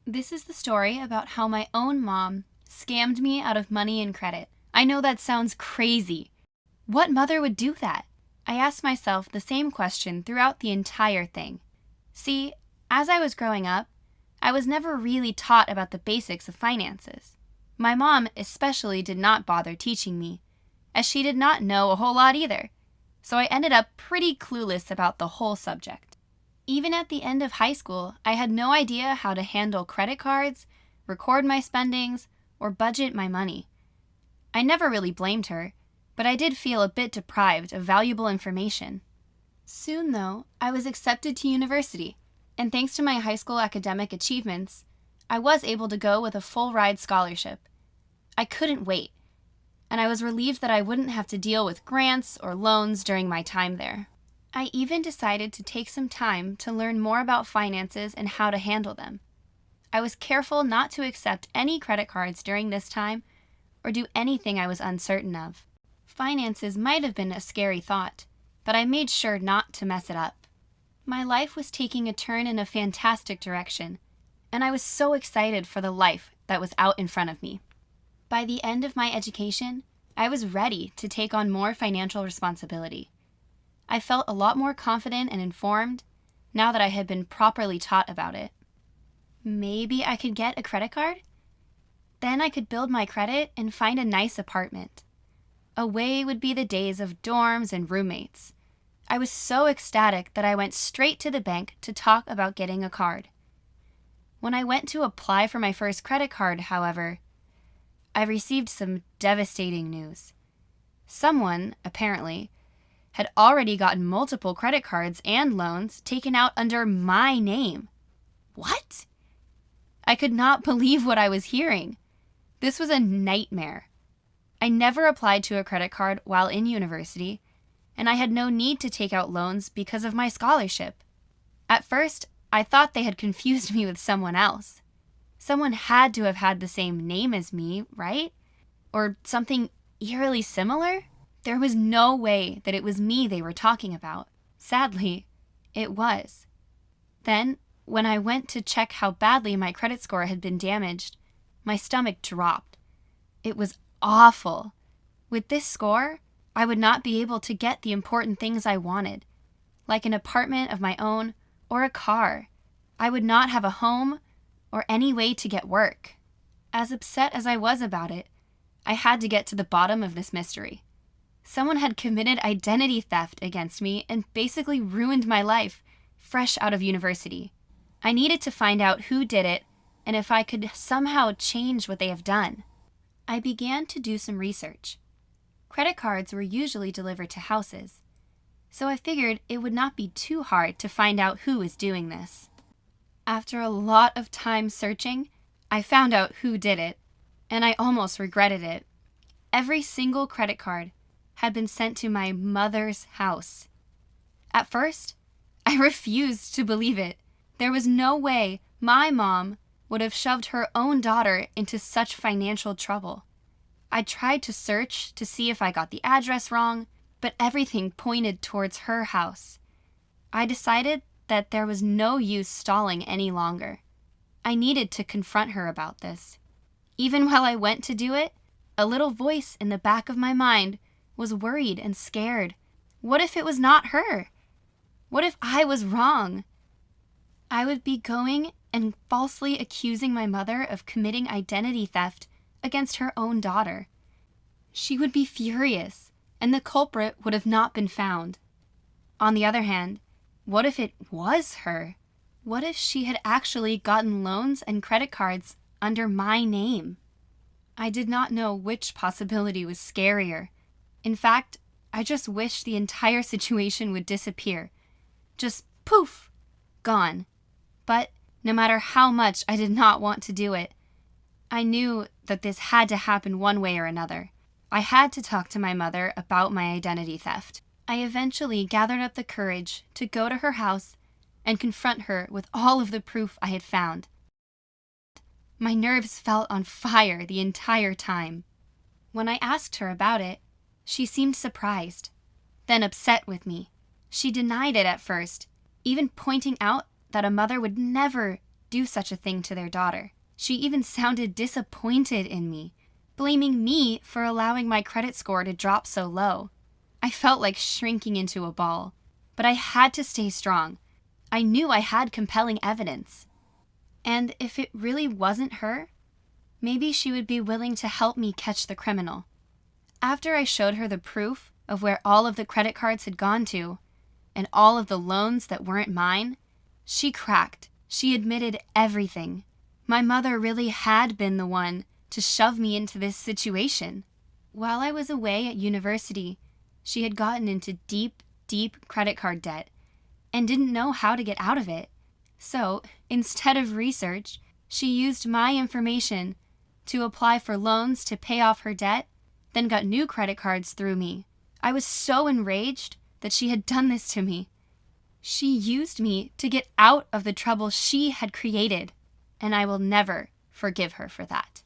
This is the story about how my own mom scammed me out of money and credit. I know that sounds crazy. What mother would do that? I asked myself the same question throughout the entire thing. See, as I was growing up, I was never really taught about the basics of finances. My mom especially did not bother teaching me, as she did not know a whole lot either. So I ended up pretty clueless about the whole subject. Even at the end of high school, I had no idea how to handle credit cards, record my spendings, or budget my money. I never really blamed her, but I did feel a bit deprived of valuable information. Soon, though, I was accepted to university, and thanks to my high school academic achievements, I was able to go with a full-ride scholarship. I couldn't wait, and I was relieved that I wouldn't have to deal with grants or loans during my time there. I even decided to take some time to learn more about finances and how to handle them. I was careful not to accept any credit cards during this time or do anything I was uncertain of. Finances might have been a scary thought, but I made sure not to mess it up. My life was taking a turn in a fantastic direction, and I was so excited for the life that was out in front of me. By the end of my education, I was ready to take on more financial responsibility. I felt a lot more confident and informed now that I had been properly taught about it. Maybe I could get a credit card? Then I could build my credit and find a nice apartment. Away would be the days of dorms and roommates. I was so ecstatic that I went straight to the bank to talk about getting a card. When I went to apply for my first credit card, however, I received some devastating news. Someone, apparently, had already gotten multiple credit cards and loans taken out under my name. What? I could not believe what I was hearing. This was a nightmare. I never applied to a credit card while in university, and I had no need to take out loans because of my scholarship. At first, I thought they had confused me with someone else. Someone had to have had the same name as me, right? Or something eerily similar? There was no way that it was me they were talking about. Sadly, it was. Then, when I went to check how badly my credit score had been damaged, my stomach dropped. It was awful. With this score, I would not be able to get the important things I wanted, like an apartment of my own or a car. I would not have a home or any way to get work. As upset as I was about it, I had to get to the bottom of this mystery. Someone had committed identity theft against me and basically ruined my life, fresh out of university. I needed to find out who did it and if I could somehow change what they have done. I began to do some research. Credit cards were usually delivered to houses, so I figured it would not be too hard to find out who was doing this. After a lot of time searching, I found out who did it, and I almost regretted it. Every single credit card had been sent to my mother's house. At first, I refused to believe it. There was no way my mom would have shoved her own daughter into such financial trouble. I tried to search to see if I got the address wrong, but everything pointed towards her house. I decided that there was no use stalling any longer. I needed to confront her about this. Even while I went to do it, a little voice in the back of my mind was worried and scared. What if it was not her? What if I was wrong? I would be going and falsely accusing my mother of committing identity theft against her own daughter. She would be furious, and the culprit would have not been found. On the other hand, what if it was her? What if she had actually gotten loans and credit cards under my name? I did not know which possibility was scarier. In fact, I just wished the entire situation would disappear. Just poof, gone. But no matter how much I did not want to do it, I knew that this had to happen one way or another. I had to talk to my mother about my identity theft. I eventually gathered up the courage to go to her house and confront her with all of the proof I had found. My nerves felt on fire the entire time. When I asked her about it, she seemed surprised, then upset with me. She denied it at first, even pointing out that a mother would never do such a thing to their daughter. She even sounded disappointed in me, blaming me for allowing my credit score to drop so low. I felt like shrinking into a ball, but I had to stay strong. I knew I had compelling evidence. And if it really wasn't her, maybe she would be willing to help me catch the criminal. After I showed her the proof of where all of the credit cards had gone to, and all of the loans that weren't mine, she cracked. She admitted everything. My mother really had been the one to shove me into this situation. While I was away at university, she had gotten into deep, deep credit card debt and didn't know how to get out of it. So, instead of research, she used my information to apply for loans to pay off her debt, then got new credit cards through me. I was so enraged that she had done this to me. She used me to get out of the trouble she had created, and I will never forgive her for that.